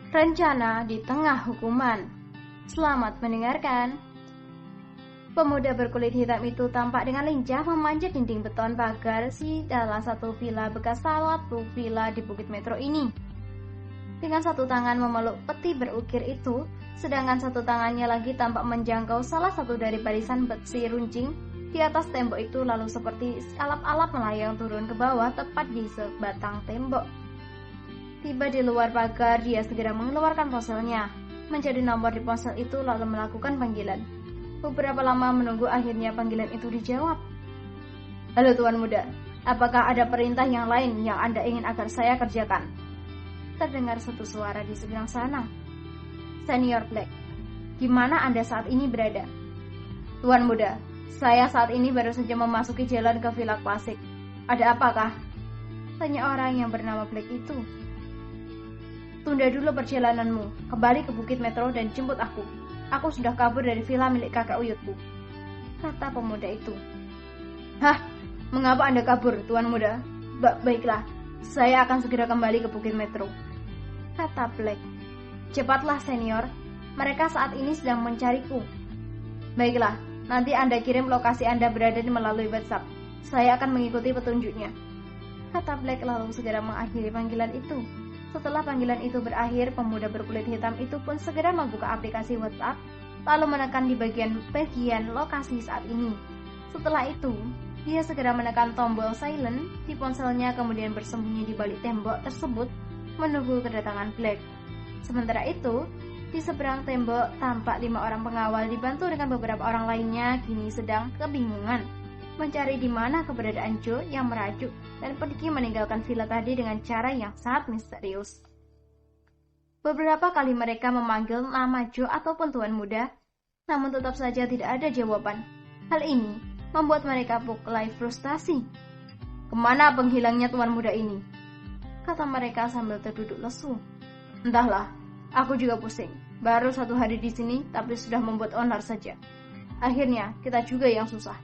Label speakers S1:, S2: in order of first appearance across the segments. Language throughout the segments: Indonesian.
S1: Rencana di tengah hukuman. Selamat mendengarkan. Pemuda berkulit hitam itu tampak dengan lincah memanjat dinding beton pagar di salah satu villa bekas salah satu villa di Bukit Metro ini. Dengan satu tangan memeluk peti berukir itu, sedangkan satu tangannya lagi tampak menjangkau salah satu dari barisan besi runcing di atas tembok itu, lalu seperti alap-alap melayang turun ke bawah tepat di sebatang tembok. Tiba di luar pagar, dia segera mengeluarkan ponselnya, mencari nomor di ponsel itu lalu melakukan panggilan. Beberapa lama menunggu, akhirnya panggilan itu dijawab. Halo Tuan Muda, apakah ada perintah yang lain yang Anda ingin agar saya kerjakan? Terdengar satu suara di seberang sana. Senior Black, di mana Anda saat ini berada? Tuan Muda, saya saat ini baru saja memasuki jalan ke Villa Klasik. Ada apakah? Tanya orang yang bernama Black itu. Tunda dulu perjalananmu, kembali ke Bukit Metro dan jemput aku. Aku sudah kabur dari villa milik kakak uyutku, kata pemuda itu. Hah? Mengapa Anda kabur, Tuan Muda? Baiklah, saya akan segera kembali ke Bukit Metro, kata Black. Cepatlah senior, mereka saat ini sedang mencariku. Baiklah, nanti Anda kirim lokasi Anda berada melalui WhatsApp. Saya akan mengikuti petunjuknya, kata Black lalu segera mengakhiri panggilan itu. Setelah panggilan itu berakhir, pemuda berkulit hitam itu pun segera membuka aplikasi WhatsApp, lalu menekan di bagian lokasi saat ini. Setelah itu, dia segera menekan tombol silent di ponselnya, kemudian bersembunyi di balik tembok tersebut, menunggu kedatangan Black. Sementara itu, di seberang tembok tampak 5 orang pengawal dibantu dengan beberapa orang lainnya kini sedang kebingungan mencari di mana keberadaan Joe yang merajuk dan pergi meninggalkan villa tadi dengan cara yang sangat misterius. Beberapa kali mereka memanggil nama Joe ataupun Tuan Muda, namun tetap saja tidak ada jawaban. Hal ini membuat mereka mulai frustasi. Kemana penghilangnya Tuan Muda ini? Kata mereka sambil terduduk lesu. Entahlah, aku juga pusing. Baru 1 hari di sini, tapi sudah membuat onar saja. Akhirnya kita juga yang susah,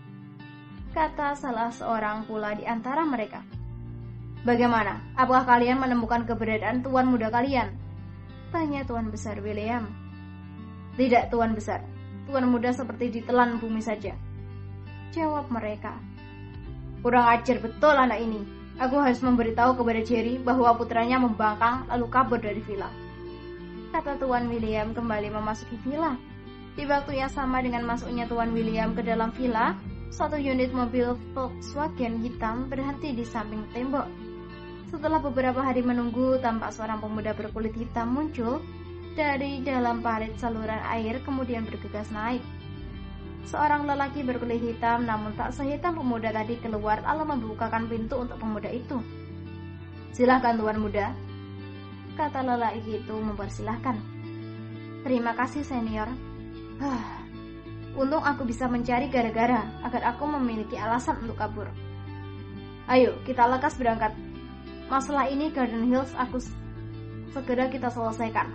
S1: kata salah seorang pula di antara mereka. Bagaimana? Apakah kalian menemukan keberadaan Tuan Muda kalian? Tanya Tuan Besar William. Tidak, Tuan Besar. Tuan Muda seperti ditelan bumi saja, jawab mereka. Kurang ajar betul anak ini. Aku harus memberitahu kepada Jerry bahwa putranya membangkang lalu kabur dari villa, kata Tuan William kembali memasuki villa. Di waktu yang sama dengan masuknya Tuan William ke dalam villa, satu unit mobil Volkswagen hitam berhenti di samping tembok. Setelah beberapa hari menunggu, tampak seorang pemuda berkulit hitam muncul dari dalam parit saluran air kemudian bergegas naik. Seorang lelaki berkulit hitam namun tak sehitam pemuda tadi keluar lalu membukakan pintu untuk pemuda itu. Silahkan Tuan Muda, kata lelaki itu mempersilahkan. Terima kasih senior. Untung aku bisa mencari gara-gara agar aku memiliki alasan untuk kabur. Ayo, kita lekas berangkat. Masalah ini Garden Hills aku segera kita selesaikan,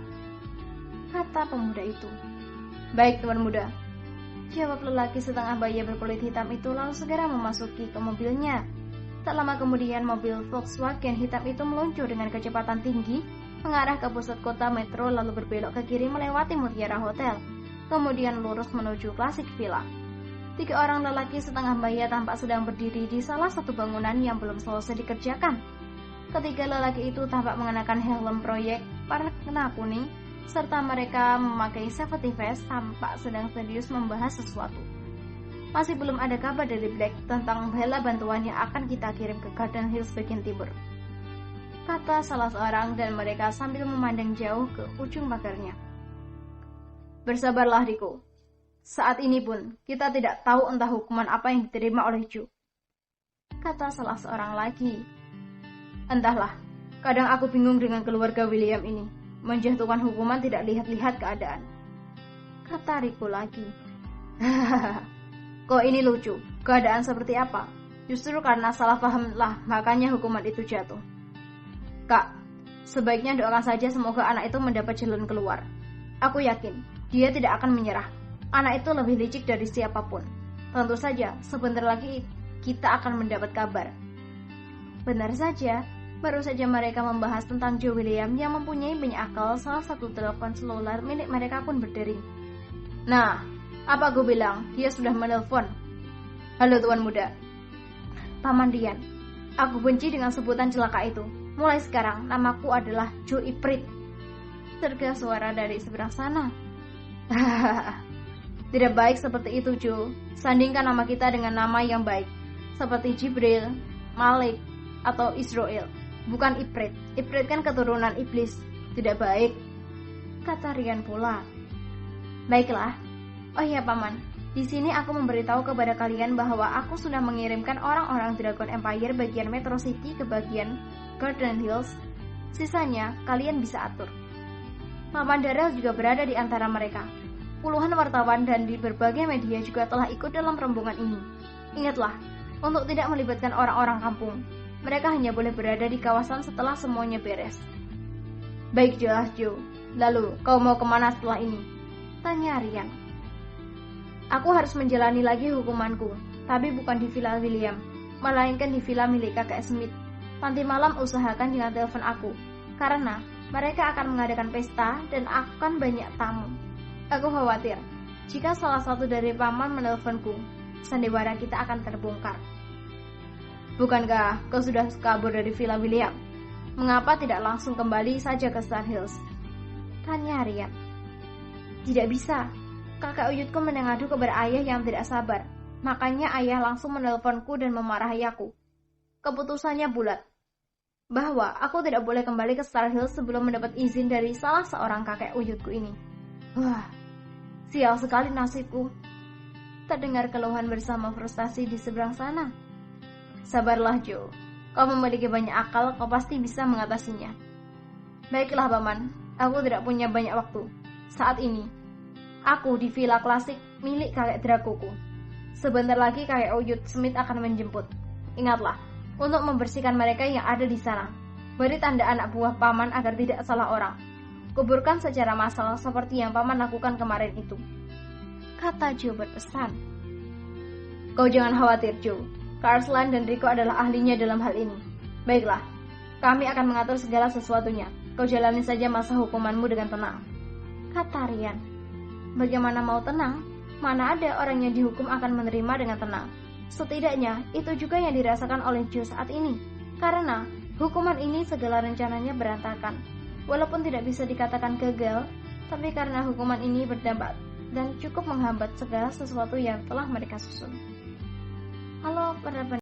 S1: kata pemuda itu. Baik Tuan Muda, jawab lelaki setengah baya berkulit hitam itu lalu segera memasuki ke mobilnya. Tak lama kemudian mobil Volkswagen hitam itu meluncur dengan kecepatan tinggi mengarah ke pusat kota Metro lalu berbelok ke kiri melewati Mutiara Hotel, kemudian lurus menuju Klasik Villa. 3 orang lelaki setengah baya tampak sedang berdiri di salah satu bangunan yang belum selesai dikerjakan. Ketiga lelaki itu tampak mengenakan helm proyek warna kuning, serta mereka memakai safety vest, tampak sedang serius membahas sesuatu. Masih belum ada kabar dari Black tentang bala bantuan yang akan kita kirim ke Garden Hills bagian timur, kata salah seorang, dan mereka sambil memandang jauh ke ujung pagarnya. Bersabarlah Riko. Saat ini pun kita tidak tahu entah hukuman apa yang diterima oleh Joe, kata salah seorang lagi. Entahlah, kadang aku bingung dengan keluarga William ini. Menjatuhkan hukuman tidak lihat-lihat keadaan, kata Riko lagi. Kok ini lucu? Keadaan seperti apa? Justru karena salah paham lah makanya hukuman itu jatuh. Kak, sebaiknya doakan saja semoga anak itu mendapat jalan keluar. Aku yakin dia tidak akan menyerah. Anak itu lebih licik dari siapapun. Tentu saja, sebentar lagi kita akan mendapat kabar. Benar saja, Baru saja mereka membahas tentang Joe William yang mempunyai banyak akal, salah satu telepon seluler milik mereka pun berdering. Nah, apa gue bilang? Dia sudah menelpon. Halo tuan muda. Paman Rian, aku benci dengan sebutan celaka itu. Mulai sekarang namaku adalah Joe Iprit. Terdengar suara dari seberang sana. Tidak baik seperti itu, Joe. Sandingkan nama kita dengan nama yang baik, seperti Jibril, Malik, atau Israel. Bukan Iprit. Iprit kan keturunan iblis. Tidak baik, kata Rian pula. Baiklah. Oh iya paman, di sini aku memberitahu kepada kalian bahwa aku sudah mengirimkan orang-orang Dragon Empire bagian Metro City ke bagian Garden Hills. Sisanya kalian bisa atur. Paman Darrell juga berada di antara mereka. Puluhan wartawan dan di berbagai media juga telah ikut dalam rombongan ini. Ingatlah, untuk tidak melibatkan orang-orang kampung. Mereka hanya boleh berada di kawasan setelah semuanya beres. Baik, jelas Joe. Lalu, kau mau kemana setelah ini? Tanya Rian. Aku harus menjalani lagi hukumanku, tapi bukan di Villa William, melainkan di villa milik kakek Smith. Nanti malam usahakan jangan telepon aku, karena mereka akan mengadakan pesta dan akan banyak tamu. Aku khawatir, jika salah satu dari paman menelponku, sandiwara kita akan terbongkar. Bukankah kau sudah kabur dari Villa William? Mengapa tidak langsung kembali saja ke Star Hills? Tanya Rian. Tidak bisa. Kakak uyutku mengadu kepada ayah yang tidak sabar. Makanya ayah langsung menelponku dan memarahi aku. Keputusannya bulat, bahwa aku tidak boleh kembali ke Star Hills sebelum mendapat izin dari salah seorang kakek uyutku ini. Wah, sial sekali nasibku. Terdengar keluhan bersama frustasi di seberang sana. Sabarlah Joe, kau memiliki banyak akal, kau pasti bisa mengatasinya. Baiklah paman, aku tidak punya banyak waktu. Saat ini, aku di villa klasik milik kakek Dragoku. Sebentar lagi kakek Uyut Smith akan menjemput. Ingatlah, untuk membersihkan mereka yang ada di sana. Beri tanda anak buah paman agar tidak salah orang. Kuburkan secara massal seperti yang paman lakukan kemarin itu. Kata Joe berpesan. Kau jangan khawatir Joe. Carsland dan Rico adalah ahlinya dalam hal ini. Baiklah, kami akan mengatur segala sesuatunya. Kau jalani saja masa hukumanmu dengan tenang. Kata Rian. Bagaimana mau tenang? Mana ada orang yang dihukum akan menerima dengan tenang. Setidaknya, itu juga yang dirasakan oleh Joe saat ini. Karena, hukuman ini segala rencananya berantakan. Walaupun tidak bisa dikatakan gagal, tapi karena hukuman ini berdampak dan cukup menghambat segala sesuatu yang telah mereka susun. Halo para